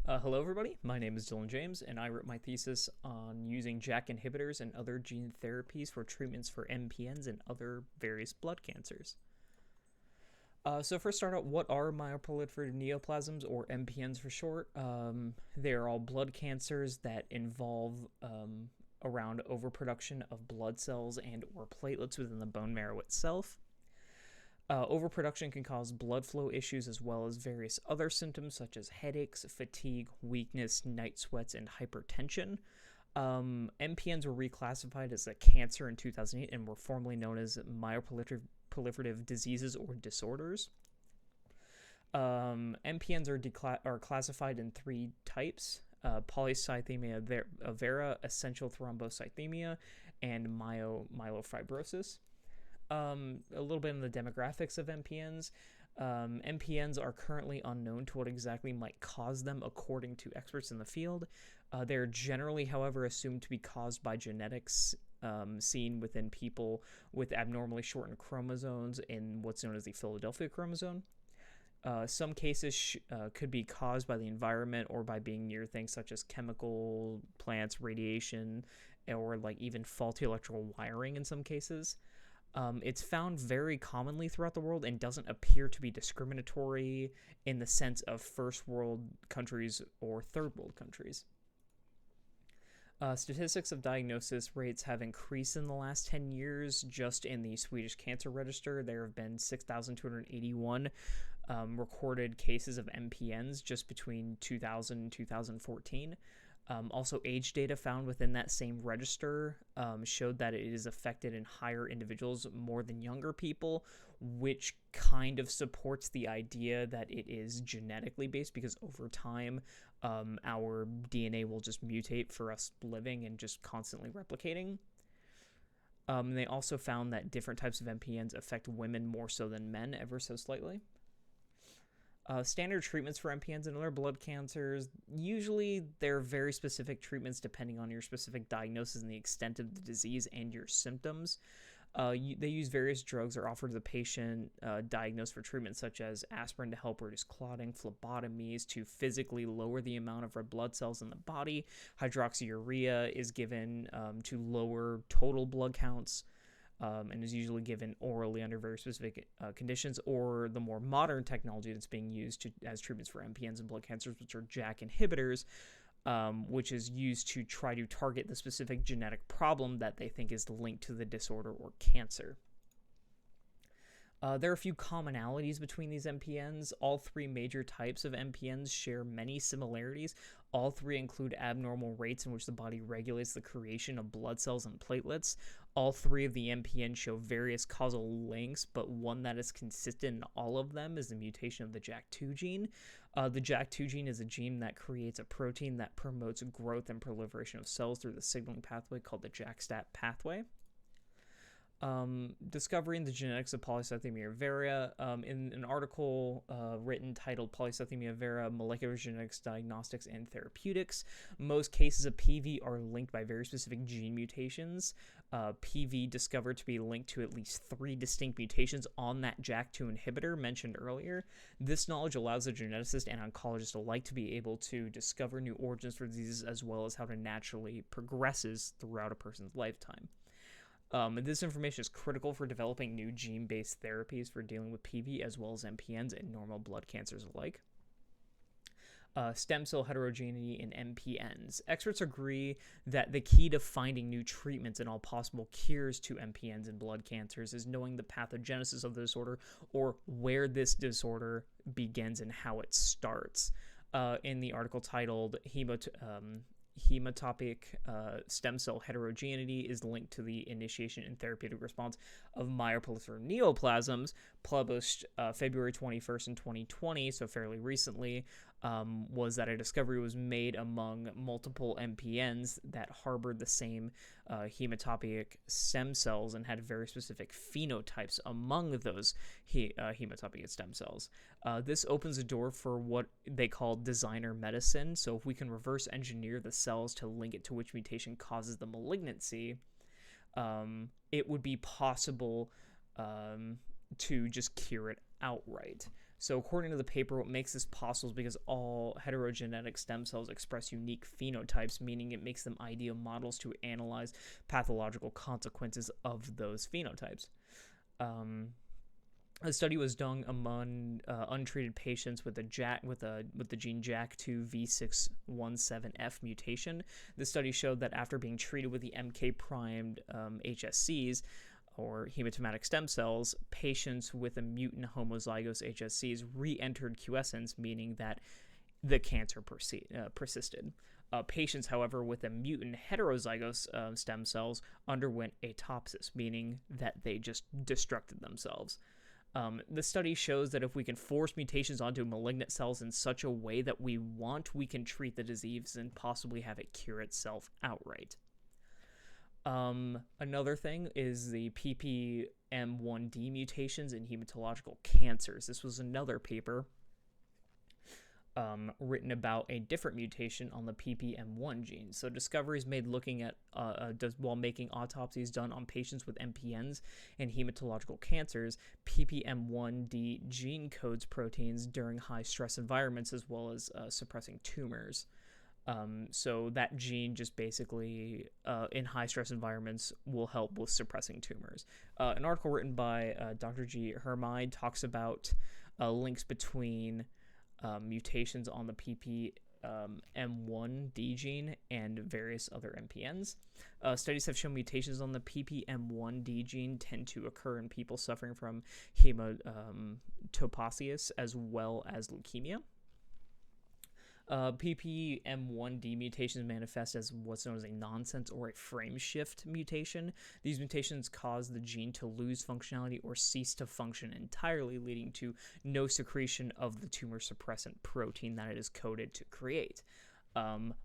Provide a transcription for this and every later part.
Hello, everybody. My name is Dylan James, and I wrote my thesis on using JAK inhibitors and other gene therapies for treatments for MPNs and other various blood cancers. So first start out, what are myeloproliferative neoplasms, or MPNs for short? They are all blood cancers that involve around overproduction of blood cells and or platelets within the bone marrow itself. Overproduction can cause blood flow issues as well as various other symptoms such as headaches, fatigue, weakness, night sweats, and hypertension. MPNs were reclassified as a cancer in 2008 and were formerly known as myeloproliferative diseases or disorders. MPNs are classified in three types: polycythemia vera, essential thrombocythemia, and myelofibrosis. A little bit in the demographics of MPNs. MPNs are currently unknown to what exactly might cause them, according to experts in the field. They're generally, however, assumed to be caused by genetics seen within people with abnormally shortened chromosomes in what's known as the Philadelphia chromosome. Some cases could be caused by the environment or by being near things such as chemical plants, radiation, or like even faulty electrical wiring in some cases. It's found very commonly throughout the world and doesn't appear to be discriminatory in the sense of first world countries or third world countries. Statistics of diagnosis rates have increased in the last 10 years. Just in the Swedish Cancer Register, there have been 6,281 recorded cases of MPNs just between 2000 and 2014. Also, age data found within that same register showed that it is affected in higher individuals more than younger people, which kind of supports the idea that it is genetically based, because over time our DNA will just mutate for us living and just constantly replicating. They also found that different types of MPNs affect women more so than men, ever so slightly. Standard treatments for MPNs and other blood cancers, usually they're very specific treatments depending on your specific diagnosis and the extent of the disease and your symptoms. They use various drugs or offer to the patient diagnosed for treatment, such as aspirin to help reduce clotting, phlebotomies to physically lower the amount of red blood cells in the body. Hydroxyurea is given to lower total blood counts. And is usually given orally under very specific conditions, or the more modern technology that's being used as treatments for MPNs and blood cancers, which are JAK inhibitors, which is used to try to target the specific genetic problem that they think is linked to the disorder or cancer. There are a few commonalities between these MPNs. All three major types of MPNs share many similarities. All three include abnormal rates in which the body regulates the creation of blood cells and platelets. All three of the MPNs show various causal links, but one that is consistent in all of them is the mutation of the JAK2 gene. The JAK2 gene is a gene that creates a protein that promotes growth and proliferation of cells through the signaling pathway called the JAK-STAT pathway. Discovering the genetics of polycythemia vera, in an article written titled Polycythemia Vera, Molecular Genetics, Diagnostics, and Therapeutics. Most cases of PV are linked by very specific gene mutations. PV discovered to be linked to at least 3 distinct mutations on that JAK2 inhibitor mentioned earlier. This knowledge allows the geneticist and oncologist alike to be able to discover new origins for diseases, as well as how it naturally progresses throughout a person's lifetime. And this information is critical for developing new gene-based therapies for dealing with PV as well as MPNs and normal blood cancers alike. Stem cell heterogeneity in MPNs. Experts agree that the key to finding new treatments and all possible cures to MPNs and blood cancers is knowing the pathogenesis of the disorder, or where this disorder begins and how it starts. In the article titled Hematopoietic stem cell heterogeneity is linked to the initiation and therapeutic response of myeloproliferative neoplasms, published February 21st in 2020, so fairly recently, was that a discovery was made among multiple MPNs that harbored the same hematopoietic stem cells and had very specific phenotypes among those hematopoietic stem cells. This opens a door for what they call designer medicine. So if we can reverse engineer the cells to link it to which mutation causes the malignancy, it would be possible to just cure it outright. So according to the paper, what makes this possible is because all heterogenetic stem cells express unique phenotypes, meaning it makes them ideal models to analyze pathological consequences of those phenotypes. A study was done among untreated patients with the gene JAK2 V617F mutation. The study showed that after being treated with the MK primed HSCs, or hematopoietic stem cells, patients with a mutant homozygous HSCs re-entered quiescence, meaning that the cancer persisted. Patients, however, with a mutant heterozygous stem cells underwent autopsis, meaning that they just destructed themselves. The study shows that if we can force mutations onto malignant cells in such a way that we want, we can treat the disease and possibly have it cure itself outright. Another thing is the PPM1D mutations in hematological cancers. This was another paper written about a different mutation on the PPM1 gene. So discoveries made looking at while making autopsies done on patients with MPNs and hematological cancers, PPM1D gene codes proteins during high stress environments as well as suppressing tumors. So that gene just basically, in high stress environments, will help with suppressing tumors. An article written by Dr. G. Hermide talks about links between mutations on the PPM1D gene and various other MPNs. Studies have shown mutations on the PPM1D gene tend to occur in people suffering from hematopasias as well as leukemia. PPM1D mutations manifest as what's known as a nonsense or a frame shift mutation. These mutations cause the gene to lose functionality or cease to function entirely, leading to no secretion of the tumor suppressant protein that it is coded to create.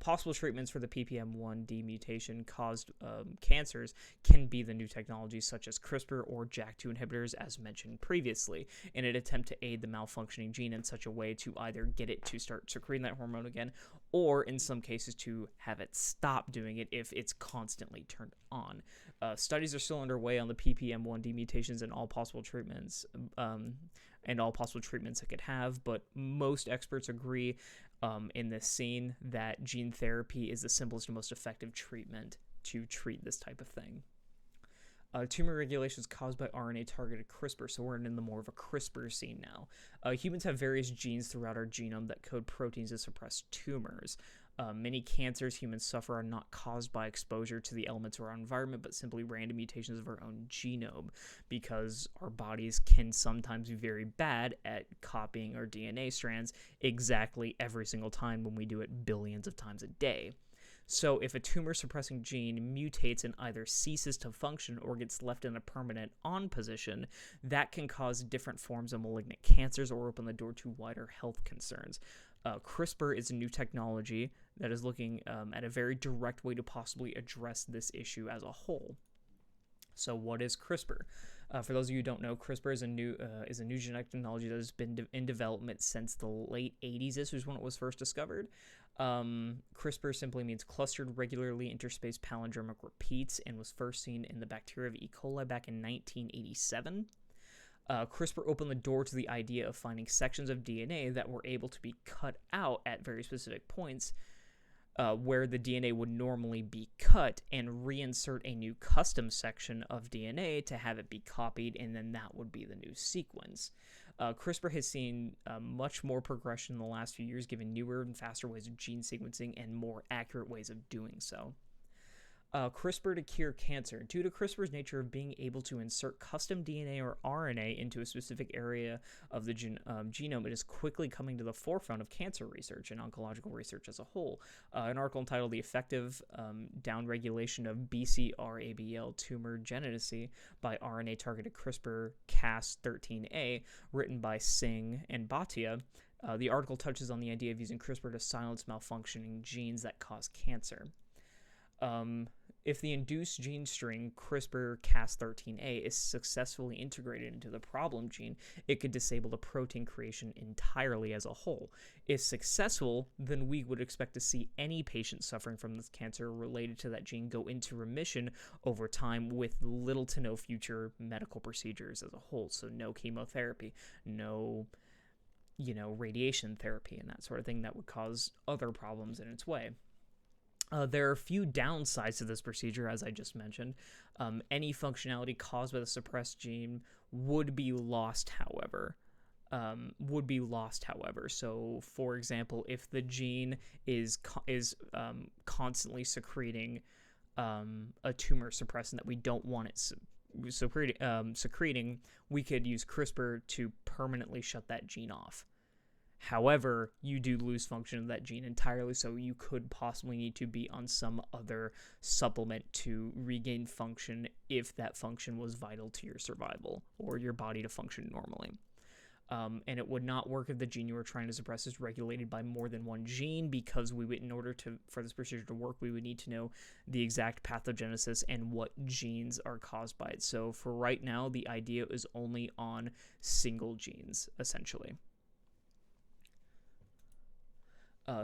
Possible treatments for the PPM1D mutation caused cancers can be the new technologies such as CRISPR or JAK2 inhibitors, as mentioned previously, in an attempt to aid the malfunctioning gene in such a way to either get it to start secreting that hormone again, or in some cases to have it stop doing it if it's constantly turned on. Studies are still underway on the PPM1D mutations and all possible treatments it could have, but most experts agree in this scene that gene therapy is the simplest and most effective treatment to treat this type of thing. Tumor regulation is caused by RNA-targeted CRISPR, so we're in the more of a CRISPR scene now. Humans have various genes throughout our genome that code proteins to suppress tumors. Many cancers humans suffer are not caused by exposure to the elements of our environment, but simply random mutations of our own genome, because our bodies can sometimes be very bad at copying our DNA strands exactly every single time when we do it billions of times a day. So if a tumor-suppressing gene mutates and either ceases to function or gets left in a permanent on position, that can cause different forms of malignant cancers or open the door to wider health concerns. CRISPR is a new technology that is looking at a very direct way to possibly address this issue as a whole. So what is CRISPR? For those of you who don't know, CRISPR is a new genetic technology that has been in development since the late 80s. This was when it was first discovered. CRISPR simply means clustered regularly interspaced palindromic repeats and was first seen in the bacteria of E. coli back in 1987. CRISPR opened the door to the idea of finding sections of DNA that were able to be cut out at very specific points where the DNA would normally be cut, and reinsert a new custom section of DNA to have it be copied, and then that would be the new sequence. CRISPR has seen much more progression in the last few years, given newer and faster ways of gene sequencing and more accurate ways of doing so. CRISPR to cure cancer. Due to CRISPR's nature of being able to insert custom DNA or RNA into a specific area of the genome, it is quickly coming to the forefront of cancer research and oncological research as a whole. An article entitled The Effective Downregulation of BCR-ABL Tumor Geneticity by RNA-Targeted CRISPR-Cas13a, written by Singh and Bhatia. The article touches on the idea of using CRISPR to silence malfunctioning genes that cause cancer. If the induced gene string CRISPR-Cas13a is successfully integrated into the problem gene, it could disable the protein creation entirely as a whole. If successful, then we would expect to see any patient suffering from this cancer related to that gene go into remission over time with little to no future medical procedures as a whole. So no chemotherapy, no radiation therapy and that sort of thing that would cause other problems in its way. There are a few downsides to this procedure, as I just mentioned. Any functionality caused by the suppressed gene would be lost, however. So, for example, if the gene is constantly secreting a tumor suppressant that we don't want it secreting, we could use CRISPR to permanently shut that gene off. However, you do lose function of that gene entirely, so you could possibly need to be on some other supplement to regain function if that function was vital to your survival or your body to function normally. And it would not work if the gene you were trying to suppress is regulated by more than one gene, because in order for this procedure to work, we would need to know the exact pathogenesis and what genes are caused by it. So for right now, the idea is only on single genes, essentially.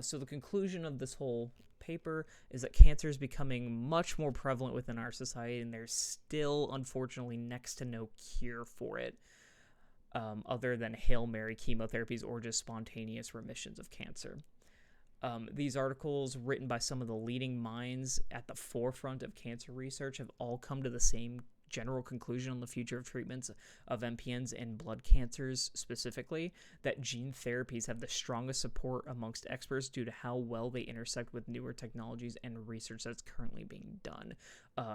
So the conclusion of this whole paper is that cancer is becoming much more prevalent within our society, and there's still, unfortunately, next to no cure for it, other than Hail Mary chemotherapies or just spontaneous remissions of cancer. These articles, written by some of the leading minds at the forefront of cancer research, have all come to the same general conclusion on the future of treatments of MPNs and blood cancers specifically, that gene therapies have the strongest support amongst experts due to how well they intersect with newer technologies and research that's currently being done.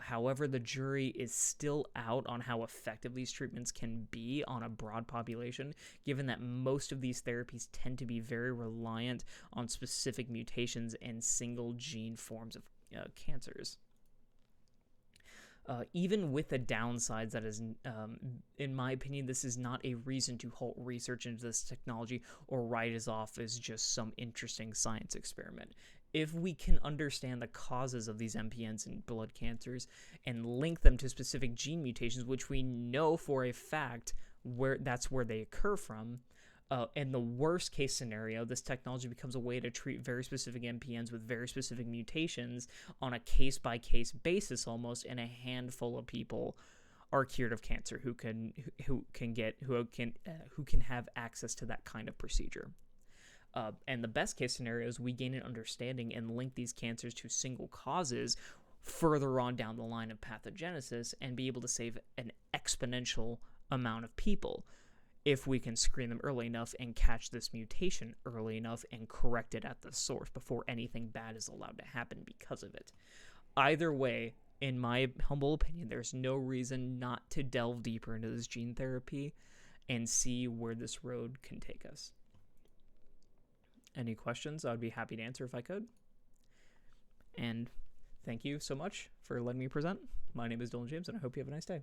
However, the jury is still out on how effective these treatments can be on a broad population, given that most of these therapies tend to be very reliant on specific mutations and single gene forms of cancers. Even with the downsides, that is, in my opinion, this is not a reason to halt research into this technology or write it off as just some interesting science experiment. If we can understand the causes of these MPNs and blood cancers and link them to specific gene mutations, which we know for a fact that's where they occur from, in the worst case scenario, this technology becomes a way to treat very specific MPNs with very specific mutations on a case-by-case basis almost, and a handful of people are cured of cancer who can have access to that kind of procedure. And the best case scenario is we gain an understanding and link these cancers to single causes further on down the line of pathogenesis and be able to save an exponential amount of people if we can screen them early enough and catch this mutation early enough and correct it at the source before anything bad is allowed to happen because of it. Either way, in my humble opinion, there's no reason not to delve deeper into this gene therapy and see where this road can take us. Any questions? I would be happy to answer if I could. And thank you so much for letting me present. My name is Dylan James, and I hope you have a nice day.